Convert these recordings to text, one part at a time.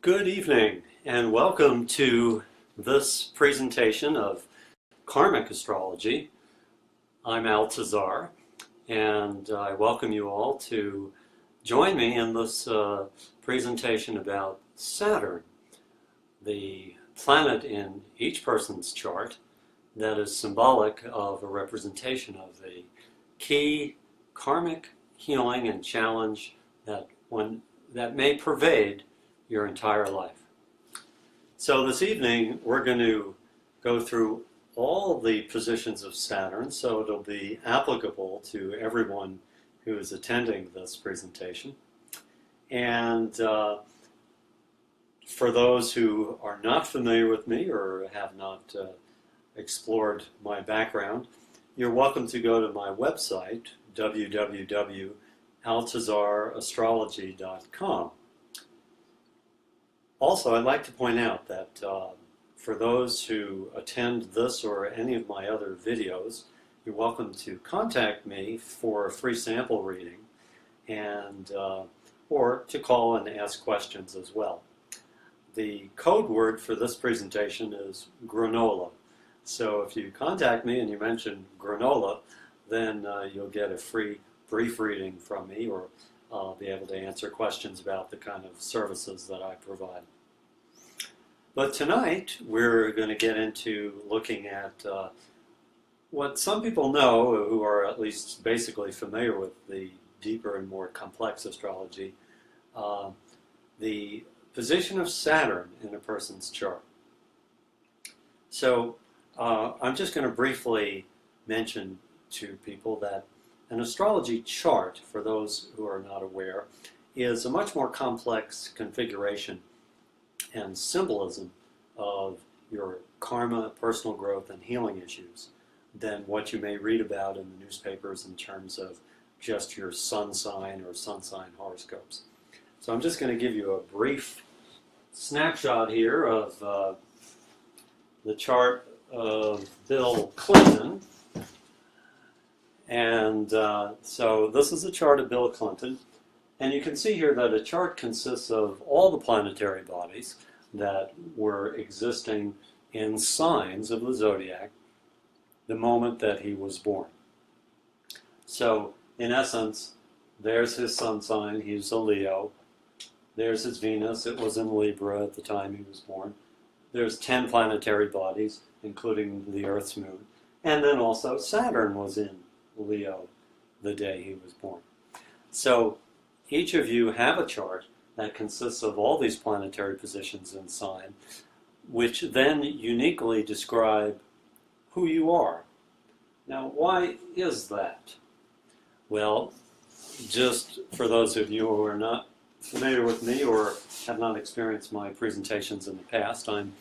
Good evening and welcome to this presentation of Karmic Astrology. I'm Altazar and I welcome you all to join me in this presentation about Saturn, the planet in each person's chart that is symbolic of a representation of the key karmic healing and challenge that may pervade your entire life. So this evening we're going to go through all the positions of Saturn, so it'll be applicable to everyone who is attending this presentation. And for those who are not familiar with me or have not explored my background, you're welcome to go to my website, www.altazarastrology.com. Also, I'd like to point out that for those who attend this or any of my other videos, you're welcome to contact me for a free sample reading and or to call and ask questions as well. The code word for this presentation is granola. So if you contact me and you mention granola, then you'll get a free brief reading from me, or I'll be able to answer questions about the kind of services that I provide. But tonight we're going to get into looking at what some people know who are at least basically familiar with the deeper and more complex astrology, the position of Saturn in a person's chart. So I'm just going to briefly mention to people that an astrology chart, for those who are not aware, is a much more complex configuration and symbolism of your karma, personal growth, and healing issues than what you may read about in the newspapers in terms of just your sun sign or sun sign horoscopes. So I'm just going to give you a brief snapshot here of the chart of Bill Clinton. And so this is a chart of Bill Clinton. And you can see here that a chart consists of all the planetary bodies that were existing in signs of the zodiac the moment that he was born. So in essence, there's his sun sign, he's a Leo. There's his Venus, it was in Libra at the time he was born. There's 10 planetary bodies, including the Earth's moon. And then also Saturn was in Leo the day he was born. So each of you have a chart that consists of all these planetary positions in sign, which then uniquely describe who you are. Now, why is that? Well, just for those of you who are not familiar with me or have not experienced my presentations in the past, I'm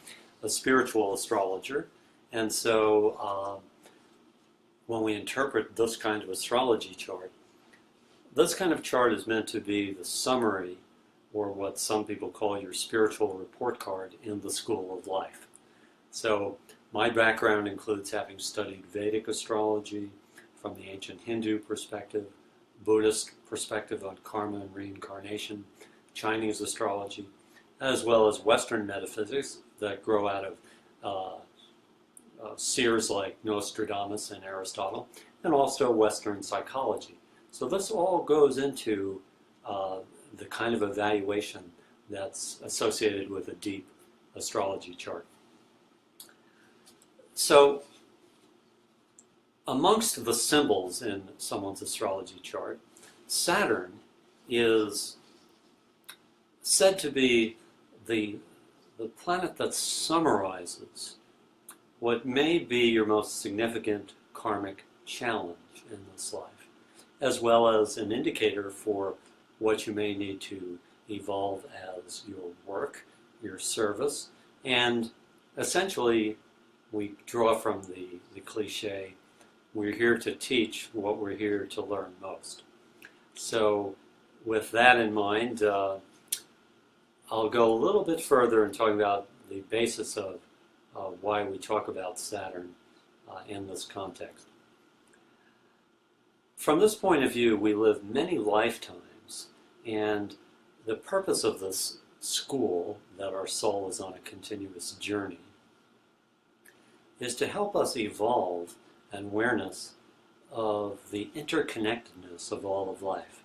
a spiritual astrologer, and so when we interpret this kind of astrology chart, this kind of chart is meant to be the summary, or what some people call your spiritual report card in the school of life. So my background includes having studied Vedic astrology from the ancient Hindu perspective, Buddhist perspective on karma and reincarnation, Chinese astrology, as well as Western metaphysics that grow out of seers like Nostradamus and Aristotle, and also Western psychology. So this all goes into the kind of evaluation that's associated with a deep astrology chart. So amongst the symbols in someone's astrology chart, Saturn is said to be the planet that summarizes what may be your most significant karmic challenge in this life, as well as an indicator for what you may need to evolve as your work, your service, and essentially we draw from the cliche, we're here to teach what we're here to learn most. So with that in mind, I'll go a little bit further in talking about the basis of why we talk about Saturn in this context. From this point of view, we live many lifetimes, and the purpose of this school that our soul is on a continuous journey is to help us evolve an awareness of the interconnectedness of all of life.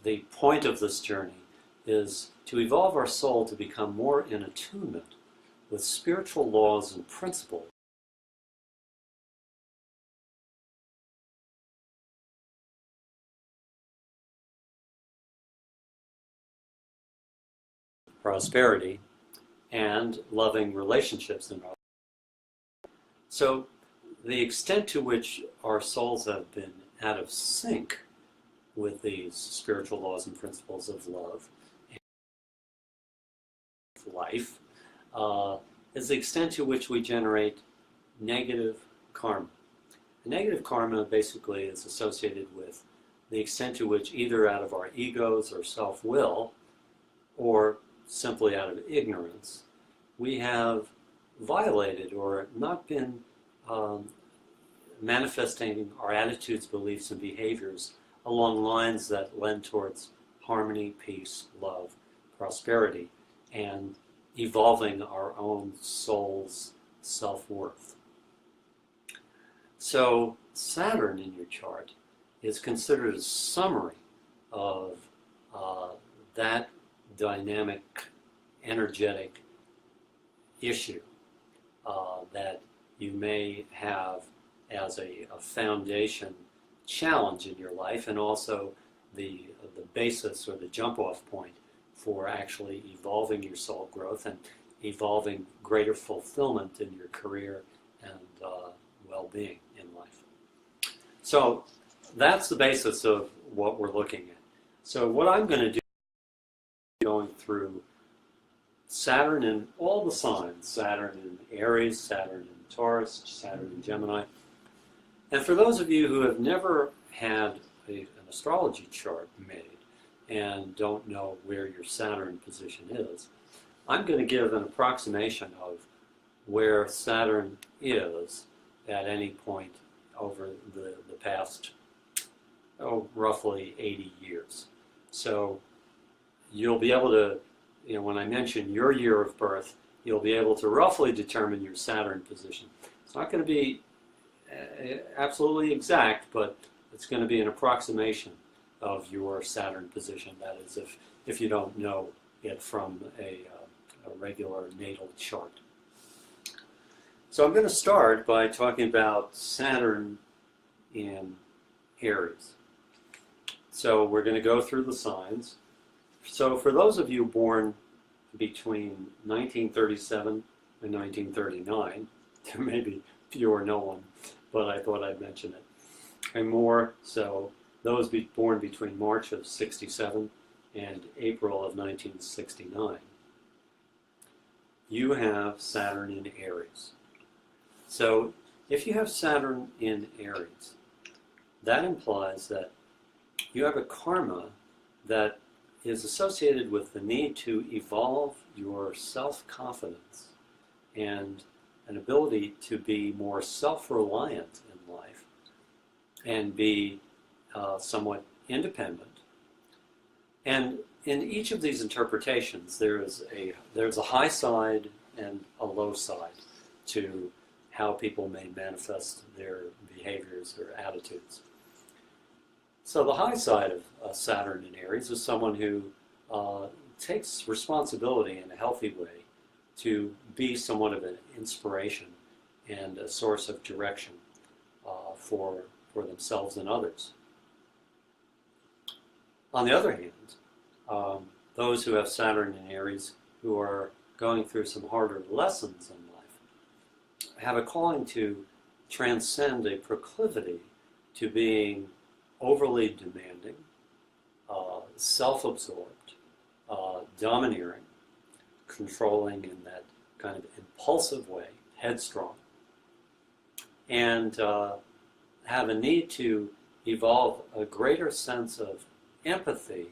The point of this journey is to evolve our soul to become more in attunement with spiritual laws and principles prosperity and loving relationships in our life. So the extent to which our souls have been out of sync with these spiritual laws and principles of love and life is the extent to which we generate negative karma. Negative karma basically is associated with the extent to which, either out of our egos or self-will, or simply out of ignorance, we have violated or not been manifesting our attitudes, beliefs, and behaviors along lines that lend towards harmony, peace, love, prosperity, and evolving our own soul's self-worth. So Saturn in your chart is considered a summary of that dynamic, energetic issue that you may have as a foundation challenge in your life, and also the basis or the jump-off point for actually evolving your soul growth and evolving greater fulfillment in your career and well-being in life. So that's the basis of what we're looking at. So what I'm going to do is going through Saturn in all the signs, Saturn in Aries, Saturn in Taurus, Saturn in Gemini. And for those of you who have never had an astrology chart made and don't know where your Saturn position is, I'm going to give an approximation of where Saturn is at any point over the past, roughly 80 years. So you'll be able to, when I mention your year of birth, you'll be able to roughly determine your Saturn position. It's not going to be absolutely exact, but it's going to be an approximation of your Saturn position. That is, if you don't know it from a regular natal chart. So I'm going to start by talking about Saturn in Aries. So we're going to go through the signs. So for those of you born between 1937 and 1939, there may be few or no one, but I thought I'd mention it. And more so, those born between March of 67 and April of 1969. You have Saturn in Aries. So if you have Saturn in Aries, that implies that you have a karma that is associated with the need to evolve your self-confidence and an ability to be more self-reliant in life and be somewhat independent. And in each of these interpretations, there's a high side and a low side to how people may manifest their behaviors or attitudes. So the high side of Saturn in Aries is someone who takes responsibility in a healthy way to be somewhat of an inspiration and a source of direction for themselves and others. On the other hand, those who have Saturn in Aries who are going through some harder lessons in life have a calling to transcend a proclivity to being overly demanding, self-absorbed, domineering, controlling in that kind of impulsive way, headstrong, and have a need to evolve a greater sense of empathy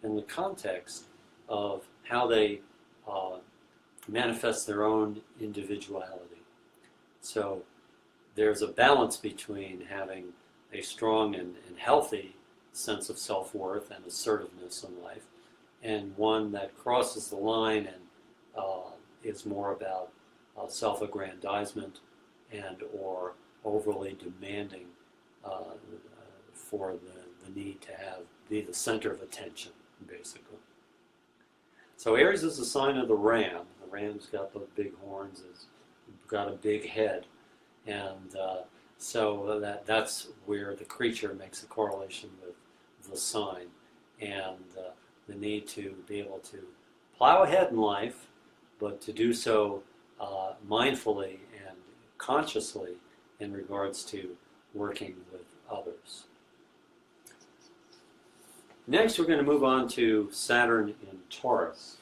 in the context of how they manifest their own individuality. So there's a balance between having a strong and healthy sense of self-worth and assertiveness in life, and one that crosses the line and is more about self-aggrandizement and or overly demanding for the need to be the center of attention, basically. So Aries is a sign of the ram. The ram's got those big horns, it's got a big head, and so that's where the creature makes a correlation with the sign, and the need to be able to plow ahead in life, but to do so mindfully and consciously in regards to working with others. Next, we're going to move on to Saturn in Taurus.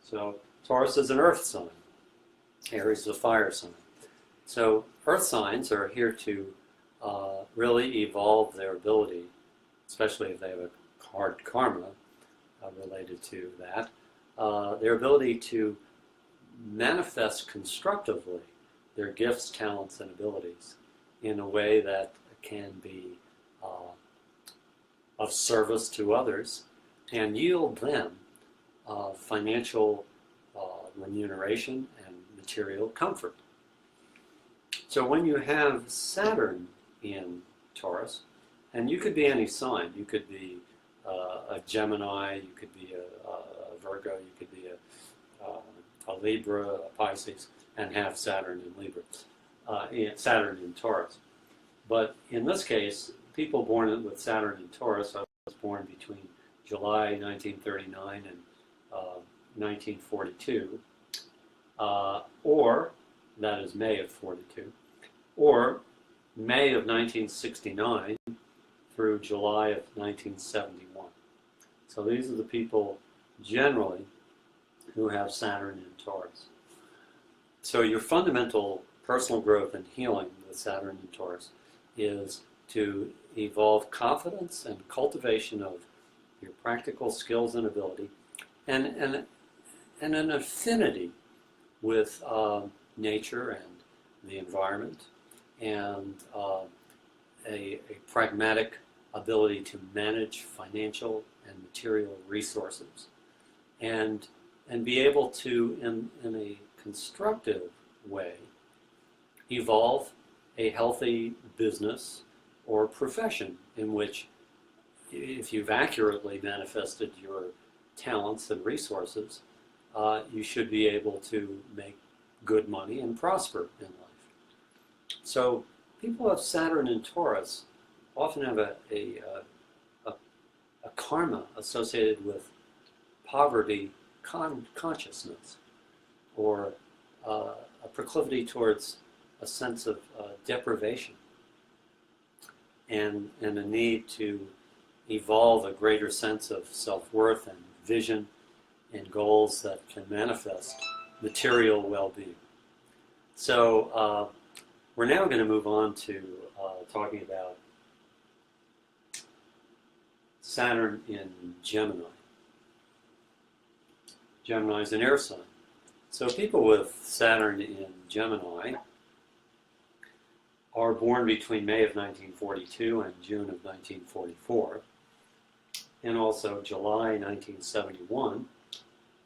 So Taurus is an earth sign. Aries is a fire sign. So earth signs are here to really evolve their ability, especially if they have a hard karma related to that, their ability to manifest constructively their gifts, talents, and abilities in a way that can be of service to others and yield them financial remuneration and material comfort. So when you have Saturn in Taurus, and you could be any sign, you could be a Gemini, you could be a Virgo, you could be a Libra, a Pisces, and have Saturn in Libra, Saturn in Taurus. But in this case, people born with Saturn in Taurus, I was born between July 1939 and 1942, or that is May of 42, or May of 1969 through July of 1971. So these are the people generally who have Saturn in Taurus. So your fundamental personal growth and healing with Saturn in Taurus is to evolve confidence and cultivation of your practical skills and ability, and an affinity with nature and the environment, and a pragmatic ability to manage financial and material resources, and be able to, in a constructive way, evolve a healthy business or profession in which, if you've accurately manifested your talents and resources, you should be able to make good money and prosper in life. So people who have Saturn in Taurus often have a karma associated with poverty consciousness, or a proclivity towards a sense of deprivation, and a need to evolve a greater sense of self-worth and vision and goals that can manifest material well-being. So we're now going to move on to talking about Saturn in Gemini. Gemini is an air sign. So people with Saturn in Gemini are born between May of 1942 and June of 1944, and also July 1971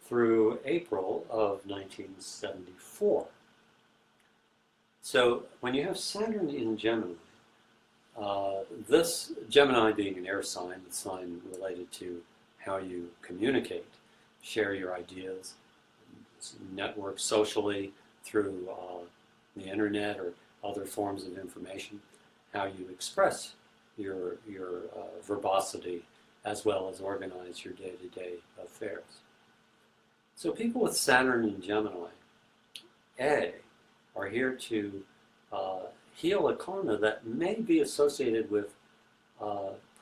through April of 1974. So when you have Saturn in Gemini, this Gemini being an air sign, the sign related to how you communicate, share your ideas, network socially through the internet or other forms of information, how you express your verbosity as well as organize your day-to-day affairs. So people with Saturn in Gemini, are here to heal a karma that may be associated with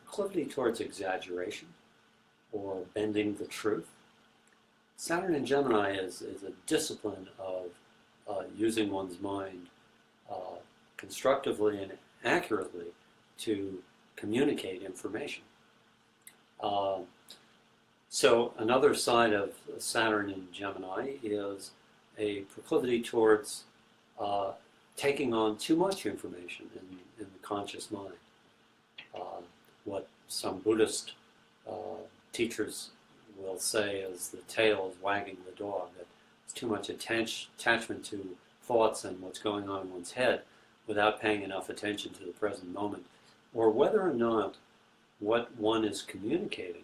proclivity towards exaggeration or bending the truth. Saturn in Gemini is a discipline of using one's mind constructively and accurately to communicate information. So another side of Saturn in Gemini is a proclivity towards taking on too much information in the conscious mind. What some Buddhist teachers we'll say as the tail is wagging the dog, that it's too much attachment to thoughts and what's going on in one's head without paying enough attention to the present moment, or whether or not what one is communicating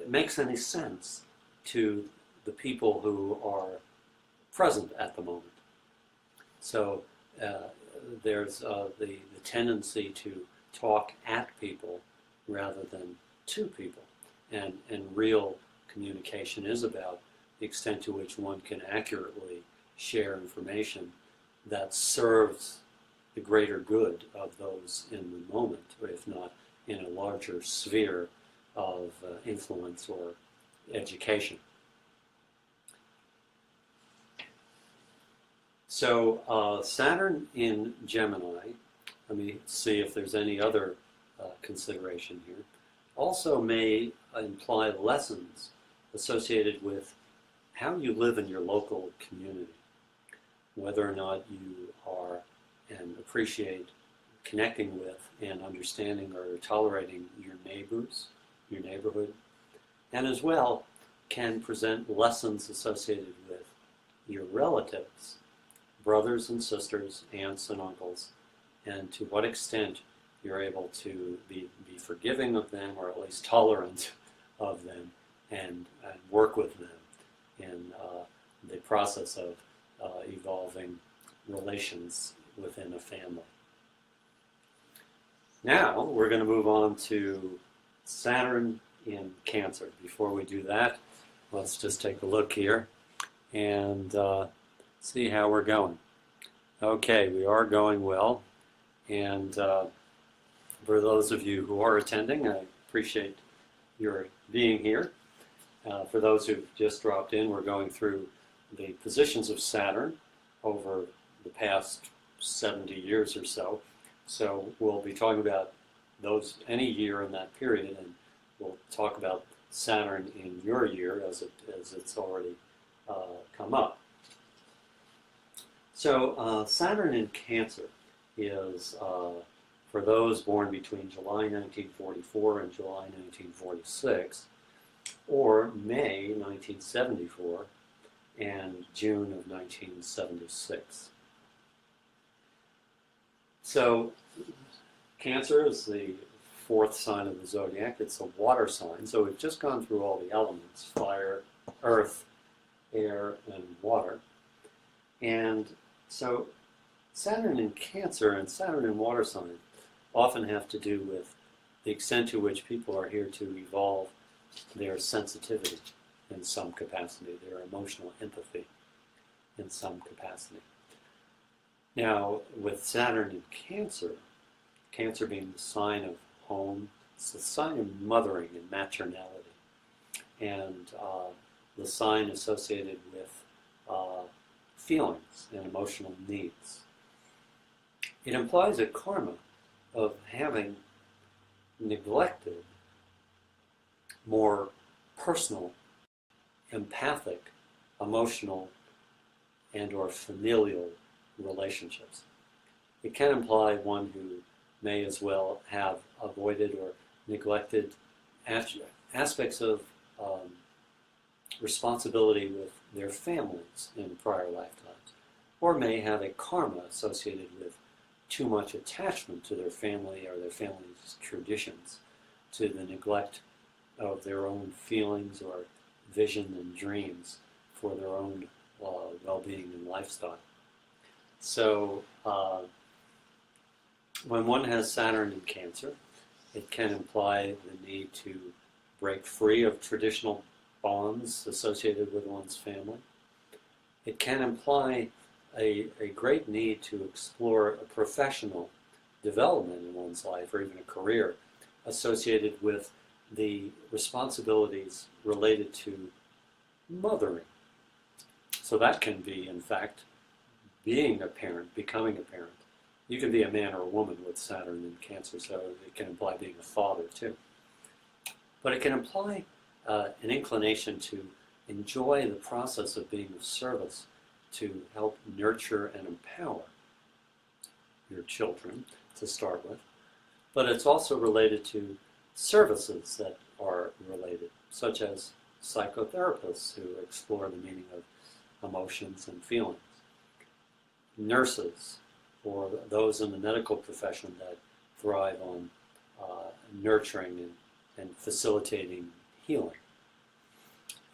makes any sense to the people who are present at the moment. So there's the tendency to talk at people rather than to people. And real communication is about the extent to which one can accurately share information that serves the greater good of those in the moment, or if not in a larger sphere of influence or education. So Saturn in Gemini, let me see if there's any other consideration here, also may imply lessons associated with how you live in your local community, whether or not you are and appreciate connecting with and understanding or tolerating your neighbors, your neighborhood, and as well can present lessons associated with your relatives, brothers and sisters, aunts and uncles, and to what extent you're able to be forgiving of them, or at least tolerant of them, and work with them in the process of evolving relations within a family. Now we're going to move on to Saturn in Cancer. Before we do that, let's just take a look here and see how we're going. Okay, we are going well, and for those of you who are attending, I appreciate your being here. For those who've just dropped in, we're going through the positions of Saturn over the past 70 years or so. So we'll be talking about those any year in that period, and we'll talk about Saturn in your year as it's already come up. So Saturn in Cancer is for those born between July 1944 and July 1946, or May 1974 and June of 1976. So Cancer is the fourth sign of the zodiac. It's a water sign, so we've just gone through all the elements: fire, earth, air, and water. And so Saturn in Cancer and Saturn in water sign often have to do with the extent to which people are here to evolve their sensitivity in some capacity, their emotional empathy in some capacity. Now, with Saturn in Cancer, Cancer being the sign of home, it's the sign of mothering and maternality, and the sign associated with feelings and emotional needs. It implies a karma of having neglected more personal, empathic, emotional, and or familial relationships. It can imply one who may as well have avoided or neglected aspects of responsibility with their families in prior lifetimes, or may have a karma associated with too much attachment to their family or their family's traditions, to the neglect of their own feelings or vision and dreams for their own well-being and lifestyle. So when one has Saturn in Cancer, it can imply the need to break free of traditional bonds associated with one's family. It can imply a great need to explore a professional development in one's life, or even a career associated with the responsibilities related to mothering. So that can be, in fact, being a parent, becoming a parent. You can be a man or a woman with Saturn in Cancer, so it can imply being a father too. But it can imply an inclination to enjoy the process of being of service, to help nurture and empower your children to start with. But it's also related to services that are related. such as psychotherapists who explore the meaning of emotions and feelings, nurses, or those in the medical profession that thrive on nurturing and facilitating healing.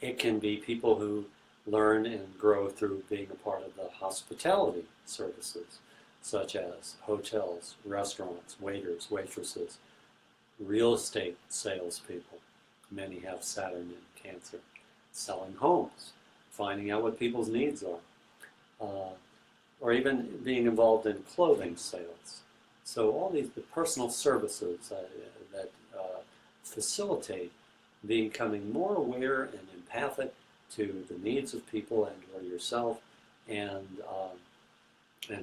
It can be people who learn and grow through being a part of the hospitality services, such as hotels, restaurants, waiters, waitresses, real estate salespeople. Many have Saturn in Cancer. Selling homes, finding out what people's needs are, or even being involved in clothing sales. So all these the personal services that facilitate becoming more aware and empathic to the needs of people and or yourself, and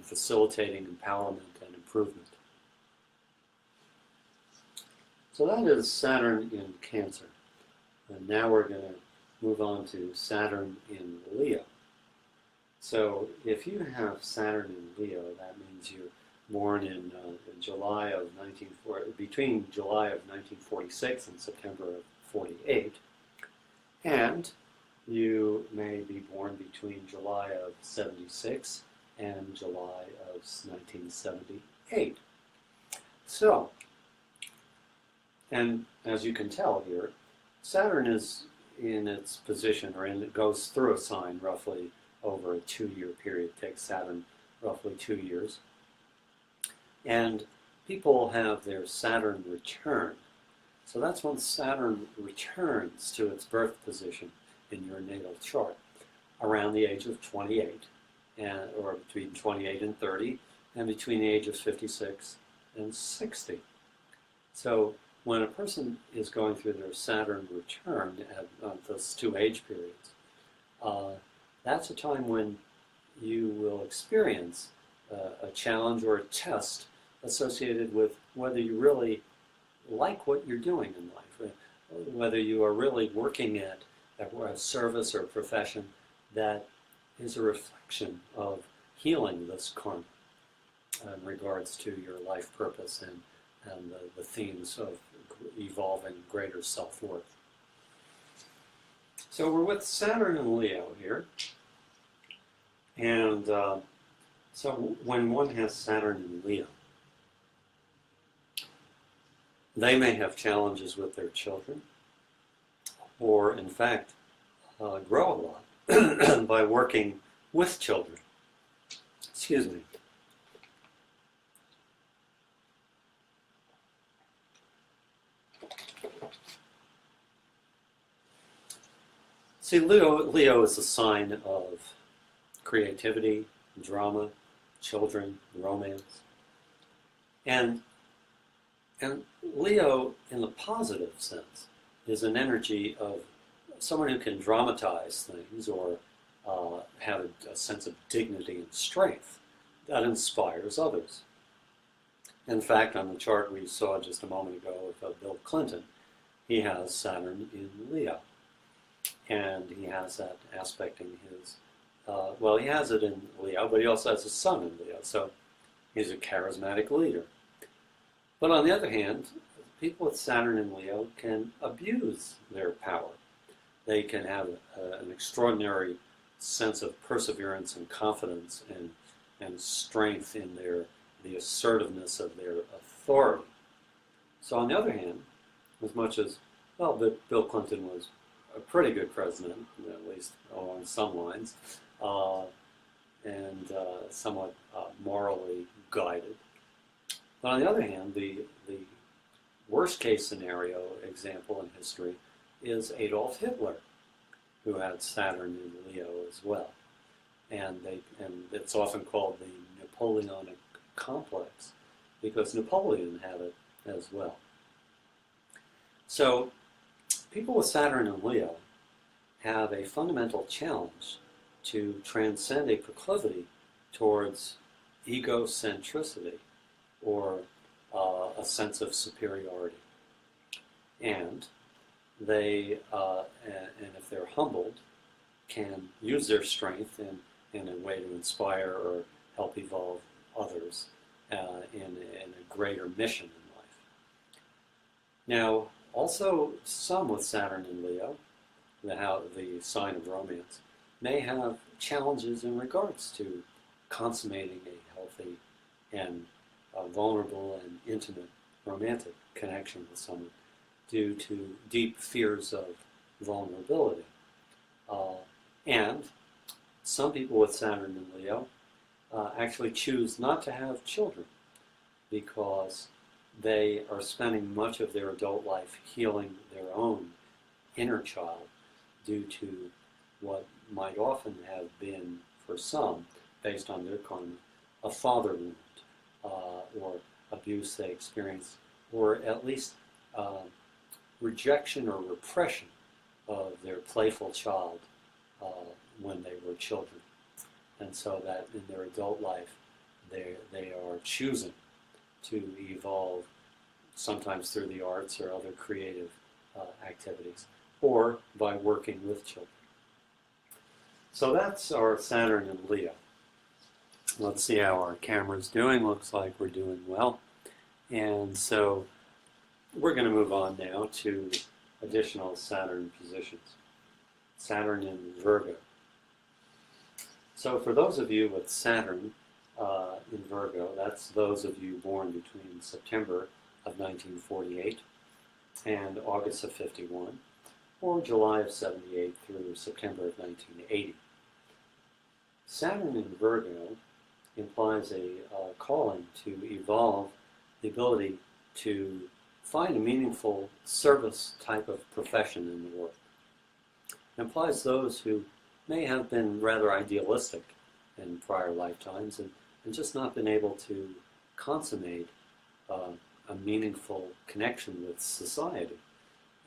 facilitating empowerment and improvement. So that is Saturn in Cancer. And now we're going to move on to Saturn in Leo. So if you have Saturn in Leo, that means you're born in July of between July of 1946 and September of 48, and you may be born between July of 76 and July of 1978. So, and as you can tell here, Saturn is in its position, or it goes through a sign roughly over a 2-year period. It takes Saturn roughly 2 years. And people have their Saturn return. So that's when Saturn returns to its birth position in your natal chart, around the age of 28, or between 28 and 30, and between the age of 56 and 60. So when a person is going through their Saturn return at those 2 age periods, that's a time when you will experience a challenge or a test associated with whether you really like what you're doing in life, whether you are really working at a service or a profession that is a reflection of healing this karma in regards to your life purpose and the themes of evolving greater self-worth. So we're with Saturn and Leo here, and so when one has Saturn in Leo, they may have challenges with their children, or in fact grow a lot by working with children. Excuse me. See, Leo is a sign of creativity, drama, children, romance. And Leo, in the positive sense, is an energy of someone who can dramatize things or have a sense of dignity and strength that inspires others. In fact, on the chart we saw just a moment ago of Bill Clinton, he has Saturn in Leo. And he has that aspect in his, well, he has it in Leo, but he also has a sun in Leo, so he's a charismatic leader. But on the other hand, people with Saturn in Leo can abuse their power. They can have an extraordinary sense of perseverance and confidence and strength in the assertiveness of their authority. So on the other hand, as much as, well, Bill Clinton was a pretty good president, at least along some lines, and somewhat morally guided. But on the other hand, the worst case scenario example in history is Adolf Hitler, who had Saturn in Leo as well. And it's often called the Napoleonic complex, because Napoleon had it as well. So people with Saturn in Leo have a fundamental challenge to transcend a proclivity towards egocentricity, or a sense of superiority. And they, and if they're humbled, can use their strength in a way to inspire or help evolve others in a greater mission in life. Now, Also, some with Saturn in Leo, the sign of romance, may have challenges in regards to consummating a healthy and vulnerable and intimate romantic connection with someone due to deep fears of vulnerability. And some people with Saturn in Leo actually choose not to have children because they are spending much of their adult life healing their own inner child due to what might often have been, for some, based on their karma, a father wound or abuse they experienced, or at least rejection or repression of their playful child when they were children. And so that in their adult life, they are choosing to evolve, sometimes through the arts or other creative activities, or by working with children. So that's our Saturn in Leo. Let's see how our camera's doing. Looks like we're doing well. And so we're going to move on now to additional Saturn positions. Saturn in Virgo. So for those of you with Saturn in Virgo, that's those of you born between September of 1948 and August of 51, or July of 78 through September of 1980. Saturn in Virgo implies a calling to evolve the ability to find a meaningful service type of profession in the world. It implies those who may have been rather idealistic in prior lifetimes and just not been able to consummate a meaningful connection with society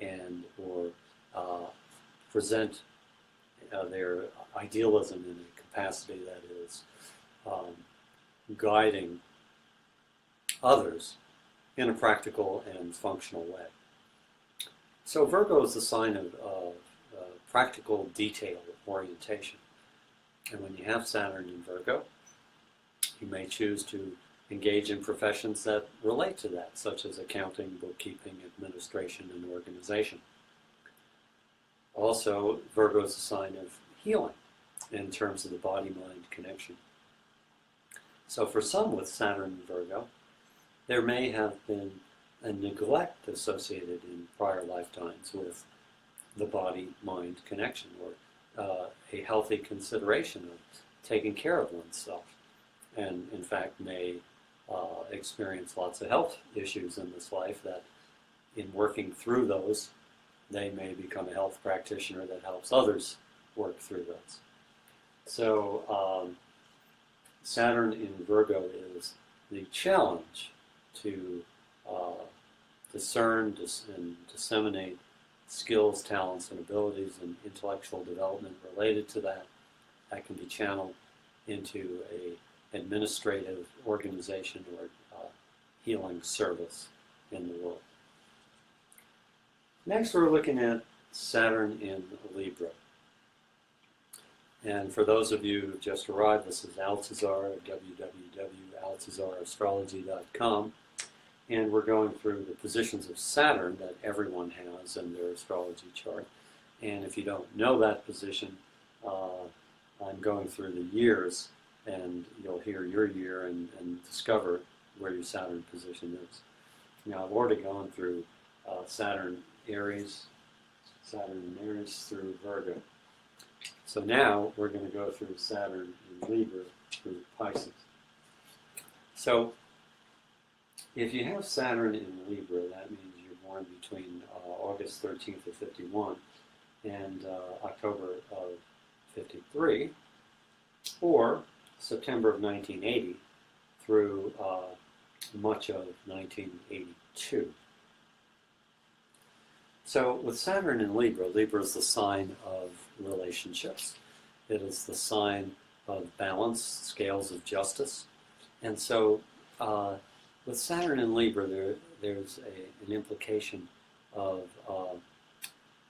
and or present their idealism in a capacity that is guiding others in a practical and functional way. So Virgo is the sign of practical detail orientation. And when you have Saturn in Virgo, you may choose to engage in professions that relate to that, such as accounting, bookkeeping, administration, and organization. Also, Virgo is a sign of healing in terms of the body-mind connection. So for some with Saturn in Virgo, there may have been a neglect associated in prior lifetimes with the body-mind connection, or a healthy consideration of taking care of oneself, and in fact may experience lots of health issues in this life that in working through those, they may become a health practitioner that helps others work through those. So Saturn in Virgo is the challenge to discern and disseminate skills, talents, and abilities and intellectual development related to that. That can be channeled into a administrative organization or healing service in the world. Next, we're looking at Saturn in Libra. And for those of you who just arrived, this is Altazar at www.altazarastrology.com. And we're going through the positions of Saturn that everyone has in their astrology chart. And if you don't know that position, I'm going through the years, and you'll hear your year and discover where your Saturn position is. Now, I've already gone through Saturn in Aries through Virgo. So now we're going to go through Saturn in Libra through Pisces. So if you have Saturn in Libra, that means you're born between August 13th of 51 and October of 53, or September of 1980 through much of 1982. So with Saturn in Libra, Libra is the sign of relationships. It is the sign of balance, scales of justice. And so with Saturn in Libra, there's an implication of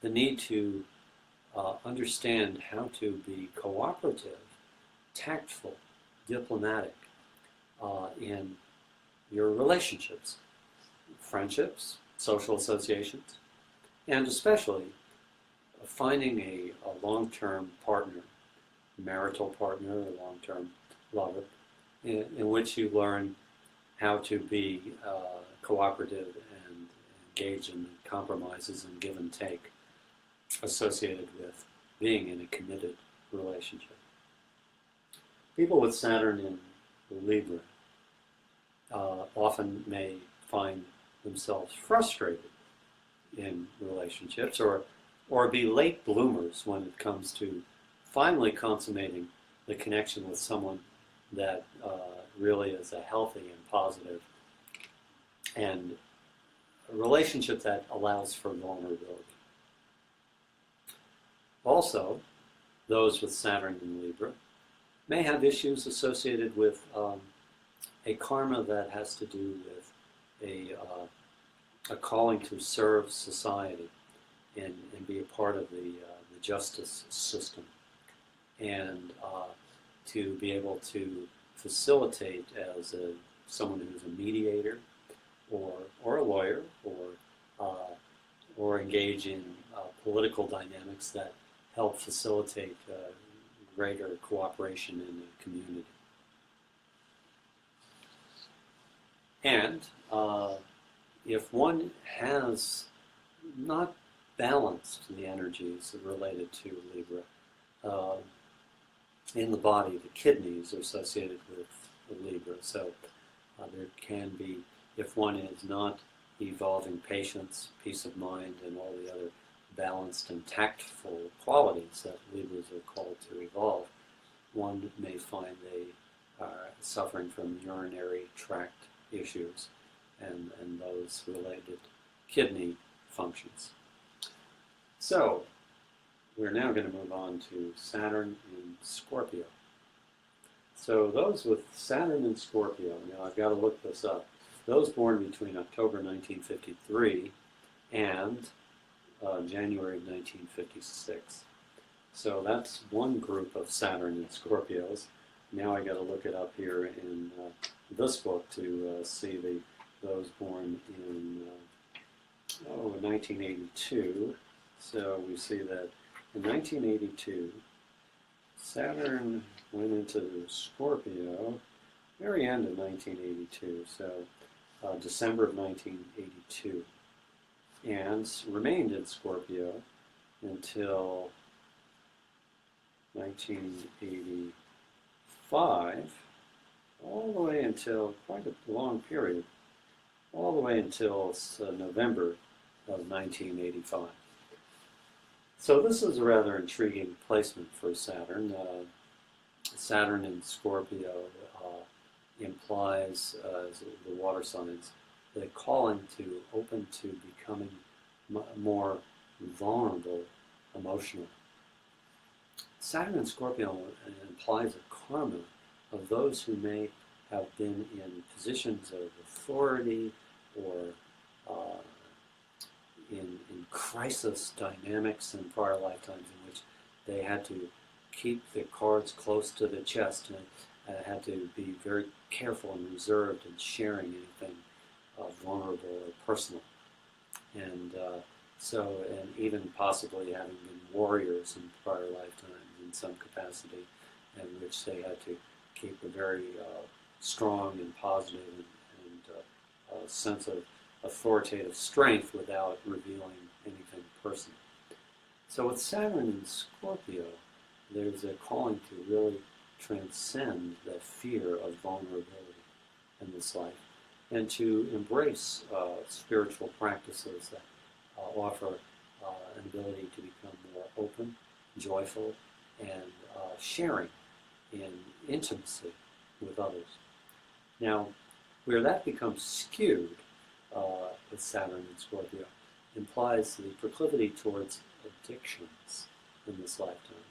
the need to understand how to be cooperative, tactful, diplomatic in your relationships, friendships, social associations, and especially finding a long-term partner, marital partner, a long-term lover, in which you learn how to be cooperative and engage in compromises and give and take associated with being in a committed relationship. People with Saturn in Libra often may find themselves frustrated in relationships or be late bloomers when it comes to finally consummating the connection with someone that really is a healthy and positive and a relationship that allows for vulnerability. Also, those with Saturn in Libra may have issues associated with a karma that has to do with a calling to serve society and be a part of the justice system, and to be able to facilitate as someone who's a mediator or a lawyer or engage in political dynamics that help facilitate greater cooperation in the community. And if one has not balanced the energies related to Libra, in the body, the kidneys are associated with Libra. So there can be, if one is not evolving patience, peace of mind, and all the other balanced and tactful qualities that Libras are called to evolve, one may find they are suffering from urinary tract issues and those related kidney functions. So, we're now going to move on to Saturn in Scorpio. So those with Saturn in Scorpio, now I've got to look this up, those born between October 1953 and January of 1956. So that's one group of Saturn in Scorpios. Now I got to look it up here in this book to see those born in 1982. So we see that in 1982, Saturn went into Scorpio, very end of 1982, so December of 1982, and remained in Scorpio until 1985, all the way until quite a long period, all the way until November of 1985. So this is a rather intriguing placement for Saturn. Saturn in Scorpio implies, as the water signs, the calling to open to becoming more vulnerable emotionally. Saturn in Scorpio implies a karma of those who may have been in positions of authority or in crisis dynamics in prior lifetimes in which they had to keep the cards close to the chest and had to be very careful and reserved in sharing anything vulnerable or personal. And and even possibly having been warriors in prior lifetimes in some capacity, in which they had to keep a very strong and positive and sense of authoritative strength without revealing anything personal. So with Saturn in Scorpio, there's a calling to really transcend the fear of vulnerability in this life and to embrace spiritual practices that offer an ability to become more open, joyful, and sharing in intimacy with others. Now, where that becomes skewed with Saturn in Scorpio implies the proclivity towards addictions in this lifetime.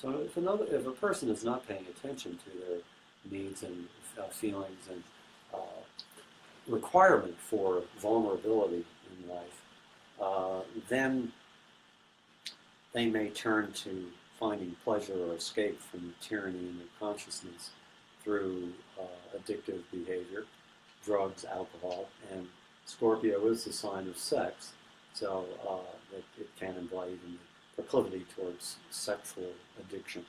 So if a person is not paying attention to their needs and feelings and requirement for vulnerability in life, then they may turn to finding pleasure or escape from the tyranny in their consciousness through addictive behavior, drugs, alcohol, and Scorpio is the sign of sex. So it can imply even the proclivity towards sexual addiction.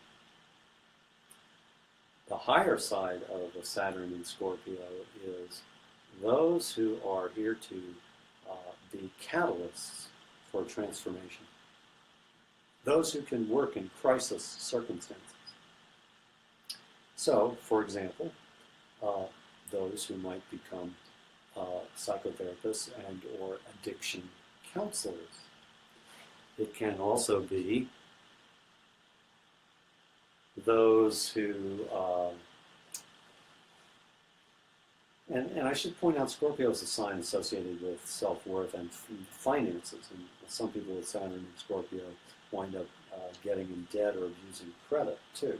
The higher side of the Saturn in Scorpio is those who are here to be catalysts for transformation. Those who can work in crisis circumstances. So, for example, those who might become psychotherapists and or addiction counselors. It can also be those who, and I should point out Scorpio is a sign associated with self-worth and finances, and some people with Saturn in Scorpio wind up getting in debt or abusing credit too.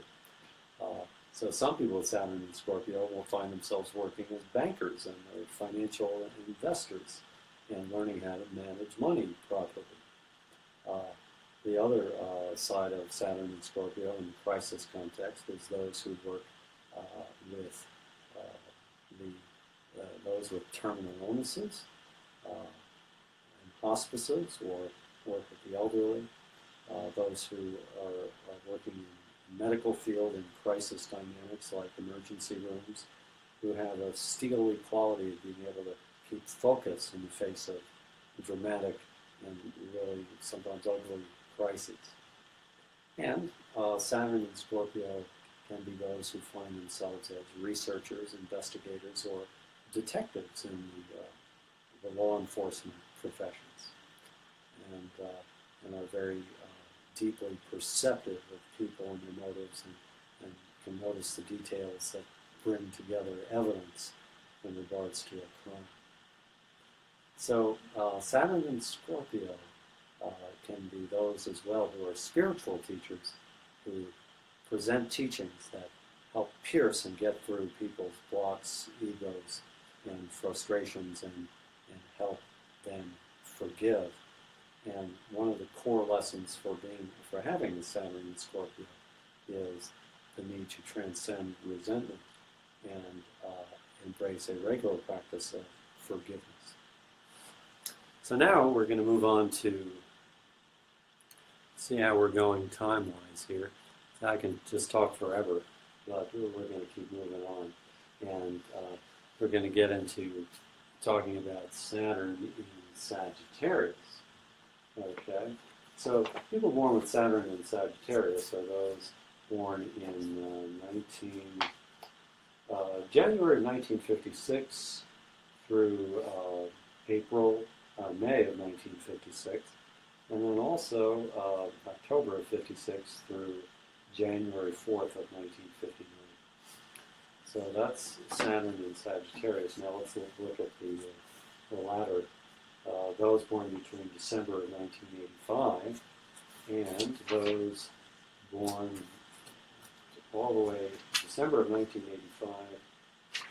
So some people with Saturn in Scorpio will find themselves working as bankers and financial investors and learning how to manage money properly. The other side of Saturn in Scorpio in the crisis context is those who work with those with terminal illnesses, and hospices, or work with the elderly, those who are working in the medical field in crisis dynamics like emergency rooms, who have a steely quality of being able to keep focus in the face of dramatic and really sometimes ugly crises. And Saturn in Scorpio can be those who find themselves as researchers, investigators, or detectives in the law enforcement professions, and are very deeply perceptive of people and their motives, and can notice the details that bring together evidence in regards to a crime. So Saturn in Scorpio can be those as well who are spiritual teachers, who present teachings that help pierce and get through people's blocks, egos, and frustrations, and help them forgive. And one of the core lessons for having the Saturn in Scorpio is the need to transcend resentment and embrace a regular practice of forgiveness. So now we're going to move on to see how we're going time-wise here. I can just talk forever, but we're going to keep moving on. And we're going to get into talking about Saturn in Sagittarius. Okay, so people born with Saturn in Sagittarius are those born in January 1956 through May of 1956, and then also October of 56 through January 4th of 1959. So that's Saturn in Sagittarius. Now let's look at the latter. Those born between December of 1985 and those born all the way December of 1985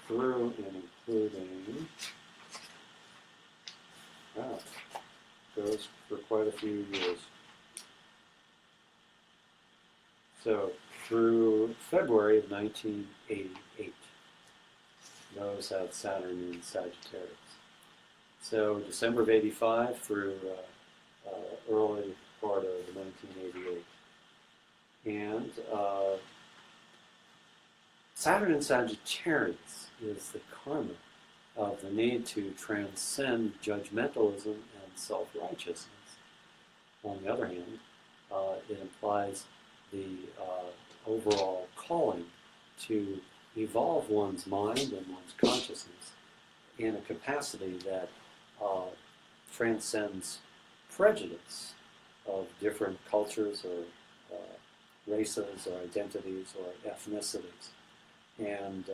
through and including, goes for quite a few years. So through February of 1988, those have Saturn in Sagittarius. So December of 85 through early part of 1988. And Saturn in Sagittarius is the karma of the need to transcend judgmentalism and self-righteousness. On the other hand, it implies the overall calling to evolve one's mind and one's consciousness in a capacity that transcends prejudice of different cultures or races or identities or ethnicities. And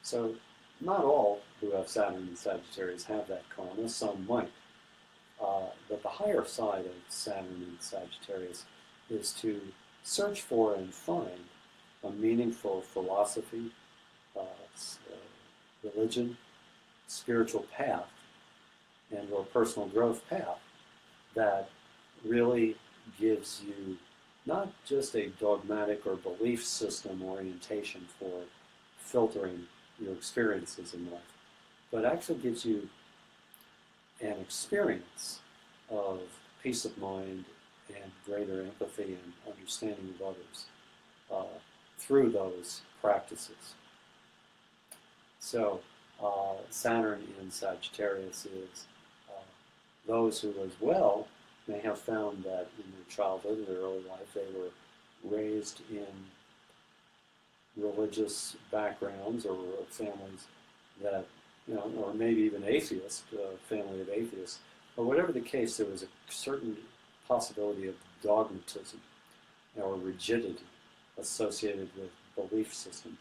so not all who have Saturn in Sagittarius have that karma, some might. But the higher side of Saturn in Sagittarius is to search for and find a meaningful philosophy, religion, spiritual path, and or personal growth path that really gives you not just a dogmatic or belief system orientation for filtering your experiences in life, but actually gives you an experience of peace of mind and greater empathy and understanding of others through those practices. So Saturn in Sagittarius is those who as well may have found that in their childhood, their early life, they were raised in religious backgrounds or families that, or maybe even atheist, family of atheists. But whatever the case, there was a certain possibility of dogmatism or rigidity associated with belief systems.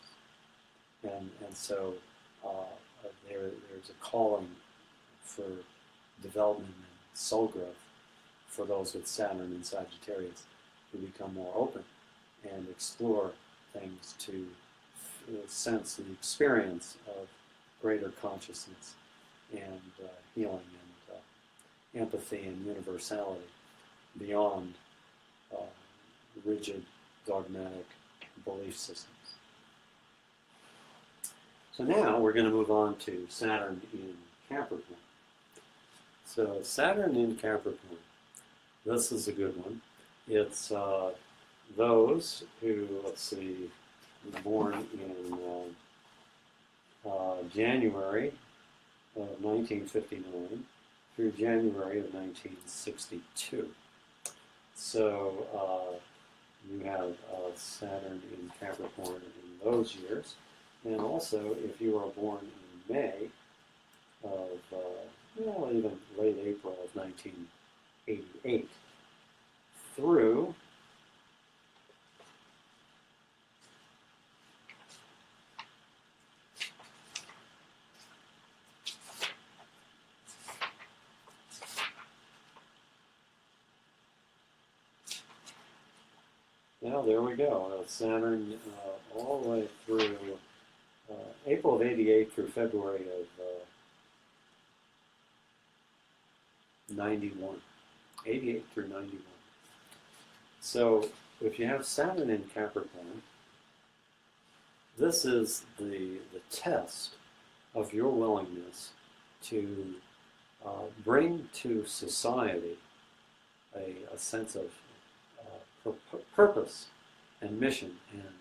And so there's a calling for development and soul growth for those with Saturn and Sagittarius who become more open and explore things to sense the experience of greater consciousness and healing and empathy and universality beyond rigid, dogmatic belief systems. So now we're going to move on to Saturn in Capricorn. So Saturn in Capricorn, this is a good one. It's those who, let's see, were born in January of 1959 through January of 1962. So you have Saturn in Capricorn in those years. And also, if you were born in May of, even late April of 1988 through now, there we go. Saturn all the way through April of 88 through February of 91. 88 through 91. So if you have Saturn in Capricorn, this is the test of your willingness to bring to society a sense of purpose and mission and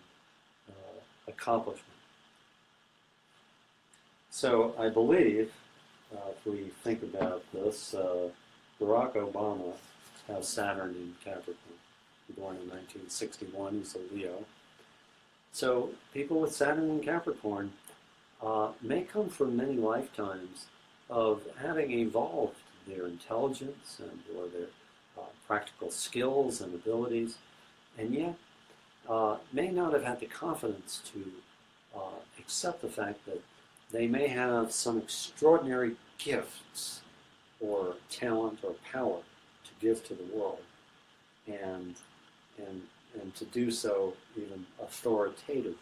accomplishment. So I believe, if we think about this, Barack Obama has Saturn in Capricorn, born in 1961, he's a Leo. So people with Saturn in Capricorn may come from many lifetimes of having evolved their intelligence and or their practical skills and abilities, and yet may not have had the confidence to accept the fact that they may have some extraordinary gifts or talent or power to give to the world, and to do so even authoritatively.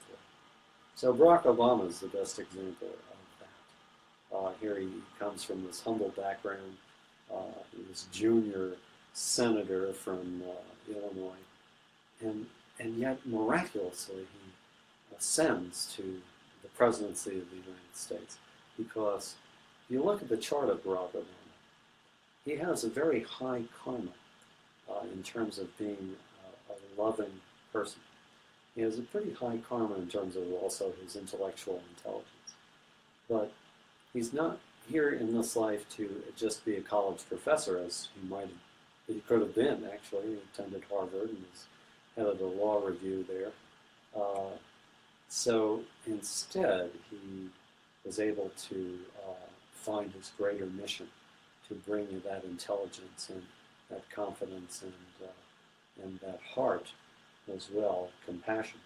So Barack Obama is the best example of that. Here he comes from this humble background. He was junior senator from Illinois, and yet miraculously he ascends to the presidency of the United States, because if you look at the chart of Barack Obama, he has a very high karma in terms of being a loving person. He has a pretty high karma in terms of also his intellectual intelligence. But he's not here in this life to just be a college professor, as he could have been, actually. He attended Harvard and was head of the law review there. So instead, he was able to find his greater mission to bring that intelligence and that confidence and that heart as well, compassion,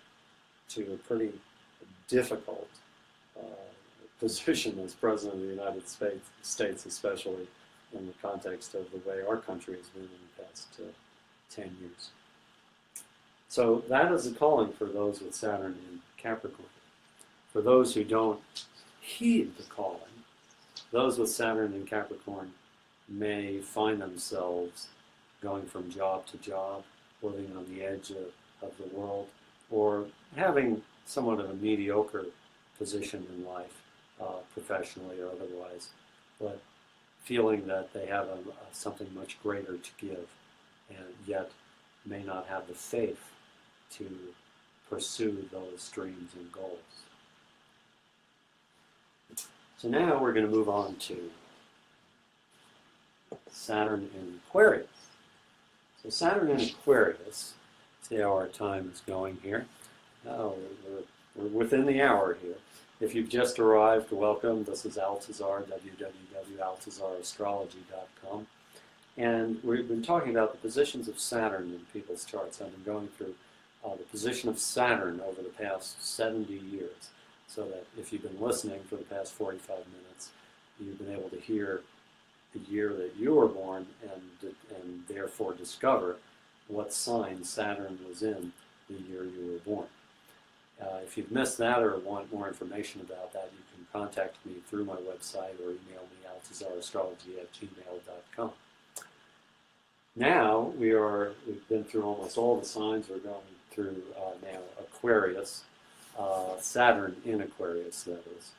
to a pretty difficult position as President of the United States, especially in the context of the way our country has been in the past 10 years. So that is a calling for those with Saturn in Capricorn. For those who don't heed the calling, those with Saturn in Capricorn may find themselves going from job to job, living on the edge of the world, or having somewhat of a mediocre position in life, professionally or otherwise. But feeling that they have something much greater to give, and yet may not have the faith to pursue those dreams and goals. So now we're going to move on to Saturn in Aquarius. So Saturn in Aquarius, see how our time is going here. Oh, we're within the hour here. If you've just arrived, welcome. This is Altazar, www.altazarastrology.com. And we've been talking about the positions of Saturn in people's charts. I've been going through the position of Saturn over the past 70 years, so that if you've been listening for the past 45 minutes, you've been able to hear the year that you were born and therefore discover what sign Saturn was in the year you were born. If you've missed that or want more information about that, you can contact me through my website or email me altazarastrology@gmail.com. Now we've been through almost all the signs. We're going through now Aquarius, Saturn in Aquarius, that is.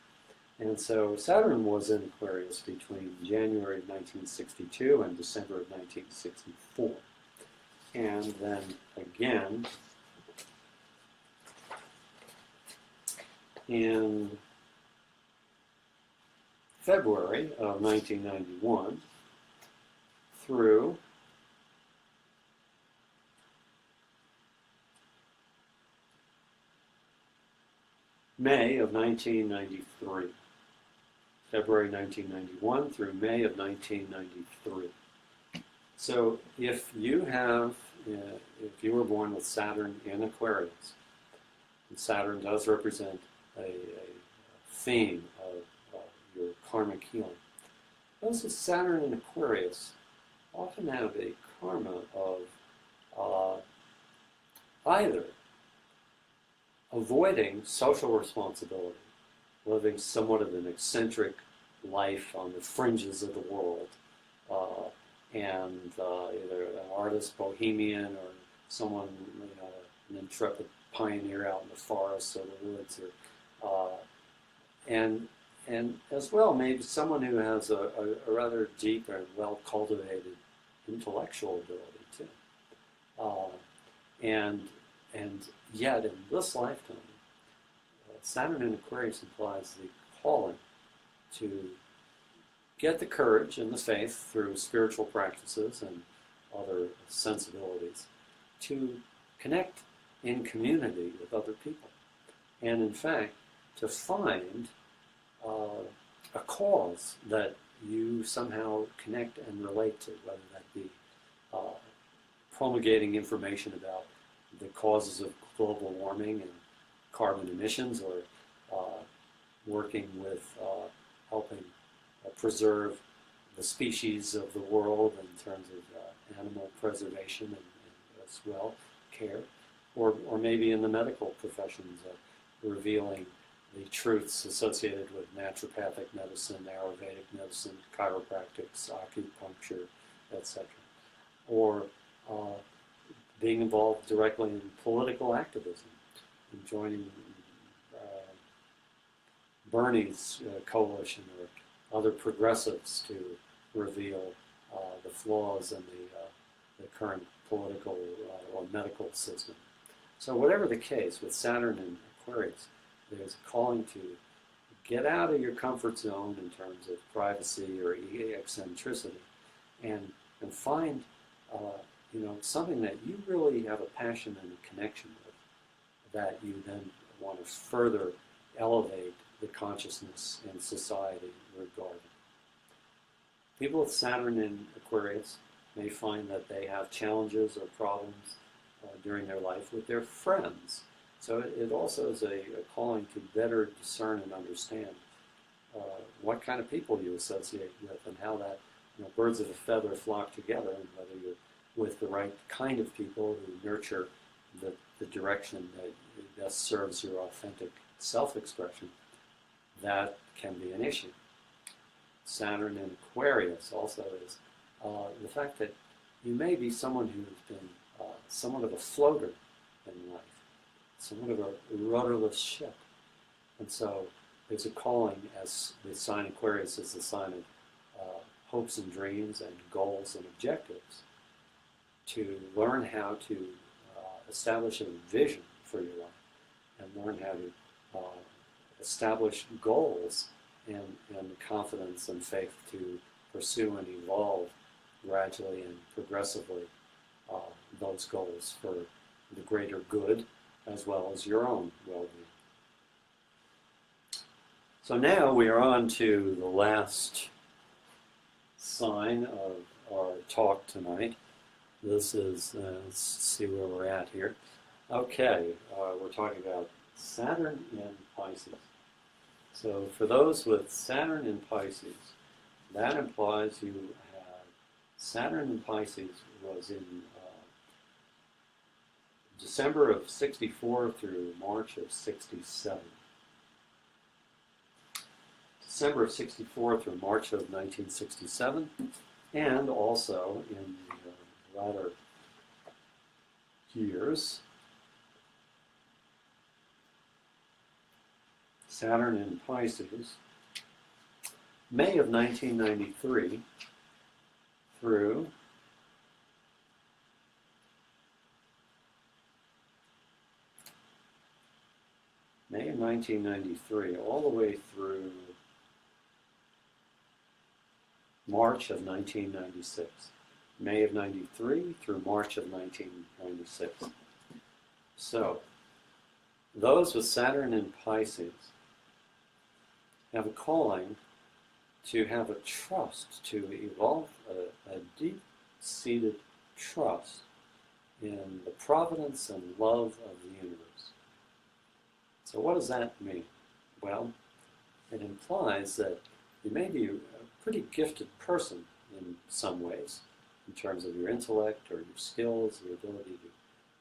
And so Saturn was in Aquarius between January of 1962 and December of 1964. And then again in February of 1991 through May of 1993. February 1991 through May of 1993. So if you were born with Saturn in Aquarius, and Saturn does represent a theme of your karmic healing, those with Saturn in Aquarius often have a karma of either avoiding social responsibility, living somewhat of an eccentric life on the fringes of the world, and either an artist, bohemian, or someone, an intrepid pioneer out in the forests or the woods, or, and as well maybe someone who has a rather deep and well-cultivated intellectual ability too, and yet in this lifetime, Saturn in Aquarius implies the calling to get the courage and the faith through spiritual practices and other sensibilities to connect in community with other people. And in fact, to find a cause that you somehow connect and relate to, whether that be promulgating information about the causes of global warming and carbon emissions, or working with helping preserve the species of the world in terms of animal preservation and as well care, or maybe in the medical professions, revealing the truths associated with naturopathic medicine, Ayurvedic medicine, chiropractics, acupuncture, etc. Or being involved directly in political activism, and joining Bernie's coalition or other progressives to reveal the flaws in the current political or medical system. So whatever the case, with Saturn in Aquarius, there's a calling to get out of your comfort zone in terms of privacy or eccentricity, and find something that you really have a passion and a connection with, that you then want to further elevate the consciousness in society regarding. People with Saturn in Aquarius may find that they have challenges or problems during their life with their friends. So it also is a calling to better discern and understand what kind of people you associate with, and how that birds of a feather flock together, and whether you're with the right kind of people who nurture the direction that best serves your authentic self-expression. That can be an issue. Saturn in Aquarius also is the fact that you may be someone who's been somewhat of a floater in life, somewhat of a rudderless ship. And so there's a calling, as the sign Aquarius is the sign of hopes and dreams and goals and objectives, to learn how to establish a vision for your life and learn how to establish goals and the confidence and faith to pursue and evolve gradually and progressively those goals for the greater good as well as your own well-being. So now we are on to the last sign of our talk tonight. This is, let's see where we're at here. Okay, we're talking about Saturn in Pisces. So for those with Saturn in Pisces, that implies you have Saturn in Pisces was in December of 64 through March of 67. December of 64 through March of 1967, and also in the latter years, Saturn in Pisces, May of 1993 through May of 1993, all the way through March of 1996. May of 93 through March of 1996. So, those with Saturn in Pisces have a calling to have a trust, to evolve a deep-seated trust in the providence and love of the universe. So what does that mean? Well, it implies that you may be a pretty gifted person in some ways, in terms of your intellect or your skills, your ability to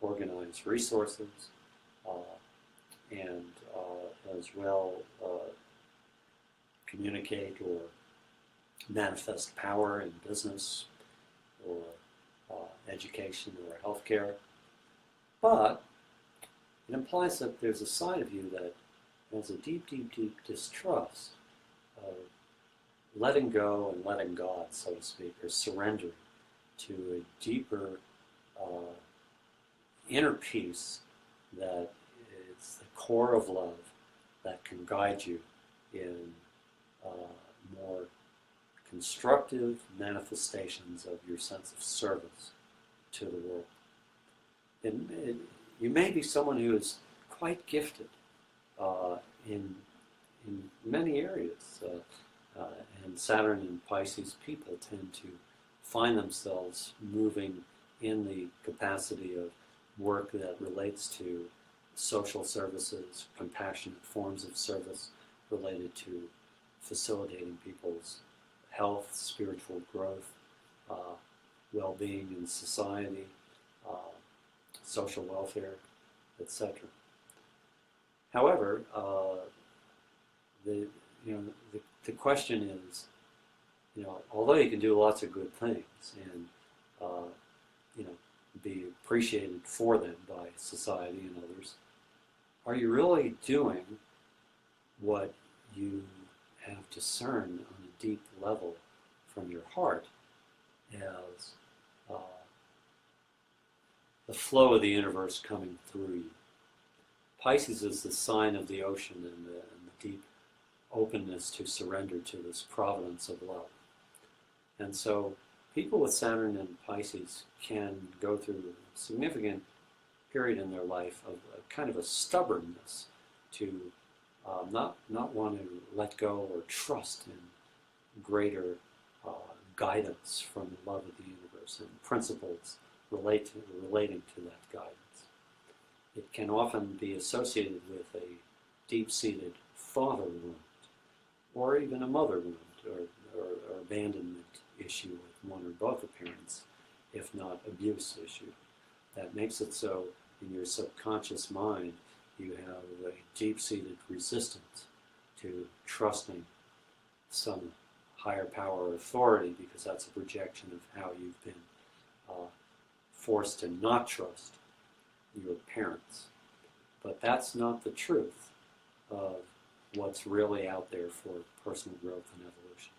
organize resources, and as well communicate or manifest power in business or education or healthcare. But it implies that there's a side of you that has a deep, deep, deep distrust of letting go and letting God, so to speak, or surrendering to a deeper inner peace that is the core of love that can guide you in more constructive manifestations of your sense of service to the world. You may be someone who is quite gifted in many areas. And Saturn and Pisces people tend to find themselves moving in the capacity of work that relates to social services, compassionate forms of service related to facilitating people's health, spiritual growth, well-being in society, social welfare, etc. However, the question is, although you can do lots of good things and be appreciated for them by society and others, are you really doing what you have discerned on a deep level from your heart as the flow of the universe coming through you? Pisces is the sign of the ocean and the deep openness to surrender to this providence of love. And so people with Saturn and Pisces can go through a significant period in their life of a kind of a stubbornness to not want to let go or trust in greater guidance from the love of the universe and principles relating to that guidance. It can often be associated with a deep-seated father wound, or even a mother wound, or abandonment issue with one or both of parents, if not abuse issue. That makes it so in your subconscious mind you have a deep-seated resistance to trusting some higher power or authority, because that's a projection of how you've been forced to not trust your parents. But that's not the truth of what's really out there for personal growth and evolution.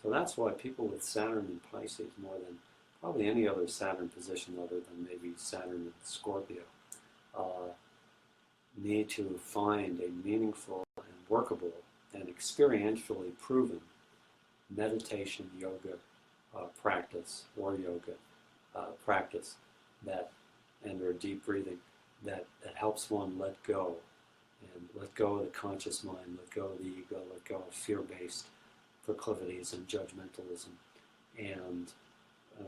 So that's why people with Saturn in Pisces, more than probably any other Saturn position other than maybe Saturn in Scorpio, need to find a meaningful and workable and experientially proven meditation yoga practice or yoga practice that, and or deep breathing, that helps one let go, and let go of the conscious mind, let go of the ego, let go of fear-based proclivities and judgmentalism, and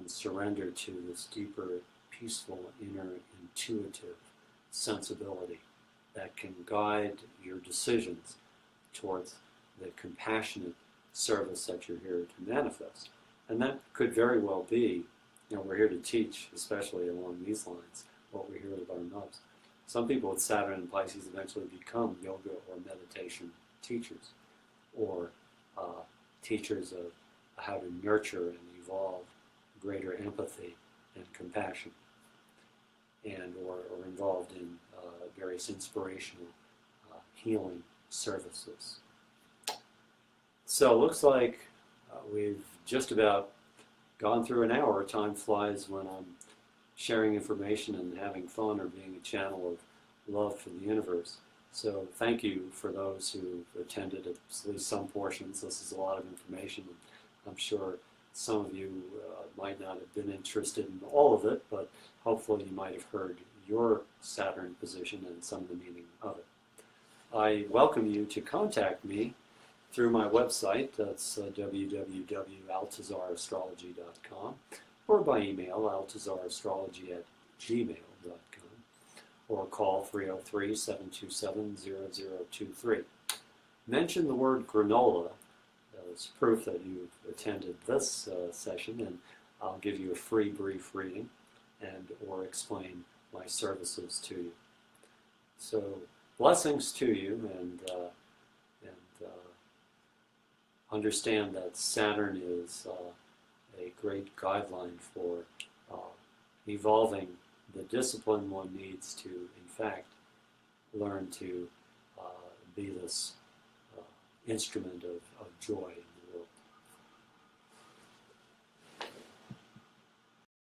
surrender to this deeper, peaceful, inner, intuitive sensibility that can guide your decisions towards the compassionate service that you're here to manifest. And that could very well be, we're here to teach, especially along these lines, what we hear with our nubs. Some people with Saturn and Pisces eventually become yoga or meditation teachers, or teachers of how to nurture and evolve greater empathy and compassion, and or involved in various inspirational healing services. So it looks like we've just about gone through an hour. Time flies when I'm sharing information and having fun, or being a channel of love for the universe. So thank you for those who attended at least some portions. This is a lot of information. I'm sure some of you might not have been interested in all of it, but hopefully you might have heard your Saturn position and some of the meaning of it. I welcome you to contact me through my website. That's www.altazarastrology.com, or by email, altazarastrology@gmail.com, or call 303-727-0023. Mention the word granola as proof that you've attended this session, and I'll give you a free brief reading and or explain my services to you. So blessings to you, and understand that Saturn is a great guideline for evolving the discipline one needs to, in fact, learn to be this instrument of joy